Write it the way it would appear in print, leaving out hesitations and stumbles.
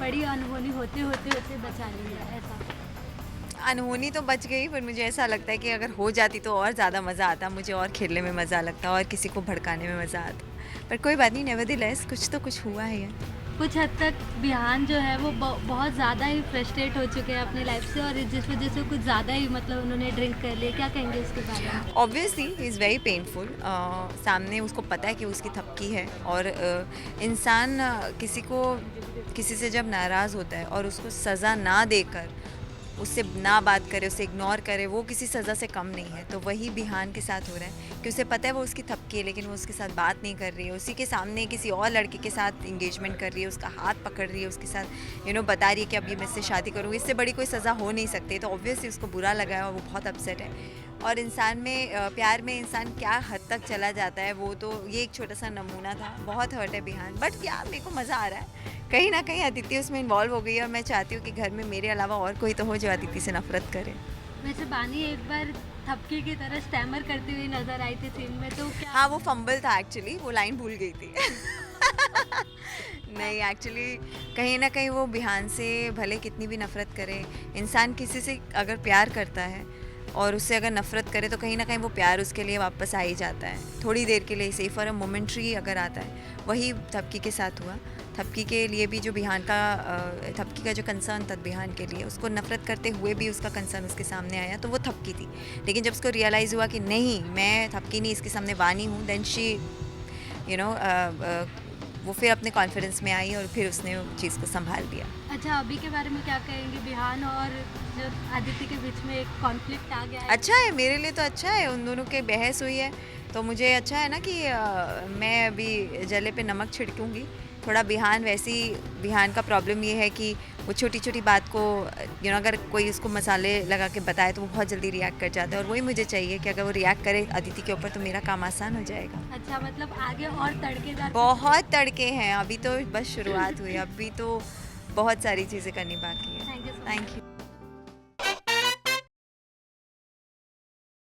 पड़ी, अनहोनी होते होते होते बचा लिया ऐसा? अनहोनी तो बच गई, पर मुझे ऐसा लगता है कि अगर हो जाती तो और ज़्यादा मज़ा आता, मुझे और खेलने में मज़ा लगता और किसी को भड़काने में मज़ा आता। पर कोई बात नहीं, नेवरदीलेस कुछ तो कुछ हुआ है ये। कुछ हद तक बिहान जो है वो बहुत ज़्यादा ही फ्रस्ट्रेट हो चुके हैं अपनी लाइफ से, और जिस वजह से कुछ ज़्यादा ही मतलब उन्होंने ड्रिंक कर लिया, क्या कहेंगे इसके बारे में? Obviously he is very painful. सामने उसको पता है कि उसकी थपकी है, और इंसान किसी को किसी से जब नाराज़ होता है और उसको सज़ा ना देकर उससे ना बात करे, उसे इग्नोर करे, वो किसी सज़ा से कम नहीं है। तो वही बिहान के साथ हो रहा है कि उसे पता है वो उसकी थपकी है, लेकिन वो उसके साथ बात नहीं कर रही है, उसी के सामने किसी और लड़के के साथ इंगेजमेंट कर रही है, उसका हाथ पकड़ रही है, उसके साथ बता रही है कि अब ये मैं इससे शादी करूँगी, इससे बड़ी कोई सज़ा हो नहीं सकती। तो ऑब्वियसली उसको बुरा लगा है और वो बहुत अपसेट है। और इंसान में प्यार में इंसान क्या हद तक चला जाता है, वो तो ये एक छोटा सा नमूना था। बहुत हर्ट है बिहान, बट क्या मेरे को मज़ा आ रहा है। कहीं ना कहीं अदिति उसमें इन्वॉल्व हो गई है, और मैं चाहती हूँ कि घर में मेरे अलावा और कोई तो हो जो अदिति से नफरत करे। वैसे बानी एक बार थपकी की तरह स्टैमर करती हुई नजर आई थी सीन में, तो क्या? हाँ, वो फंबल था एक्चुअली, वो लाइन भूल गई थी। नहीं, एक्चुअली कहीं ना कहीं वो बिहान से भले कितनी भी नफरत करे, इंसान किसी से अगर प्यार करता है और उससे अगर नफरत करे तो कहीं ना कहीं वो प्यार उसके लिए वापस आ ही जाता है, थोड़ी देर के लिए सही, फॉर अ मोमेंट्री अगर आता है। वही थपकी के साथ हुआ। थपकी के लिए भी जो बिहान का थपकी का जो कंसर्न था बिहान के लिए, उसको नफरत करते हुए भी उसका कंसर्न उसके सामने आया, तो वो थपकी थी। लेकिन जब उसको रियलाइज़ हुआ कि नहीं, मैं थपकी नहीं, इसके सामने वानी हूँ, देन शी यू नो वो फिर अपने कॉन्फिडेंस में आई और फिर उसने उस चीज़ को संभाल लिया। अच्छा, अभी के बारे में क्या कहेंगे? बिहान और जो आदित्य के बीच में एक कॉन्फ्लिक्ट आ गया है। अच्छा है, मेरे लिए तो अच्छा है, उन दोनों के बहस हुई है तो मुझे अच्छा है ना कि मैं अभी जले पे नमक छिड़कूंगी थोड़ा। बिहान का प्रॉब्लम ये है कि वो छोटी छोटी बात को अगर कोई उसको मसाले लगा के बताए तो वो बहुत जल्दी रिएक्ट कर जाता है, और वही मुझे चाहिए कि अगर वो रिएक्ट करे अदिति के ऊपर तो मेरा काम आसान हो जाएगा। अच्छा, मतलब आगे और तड़केदार बहुत तड़के हैं, अभी तो बस शुरुआत हुई, अभी तो बहुत सारी चीज़ें करनी बाकी है। Thank you so much. Thank you.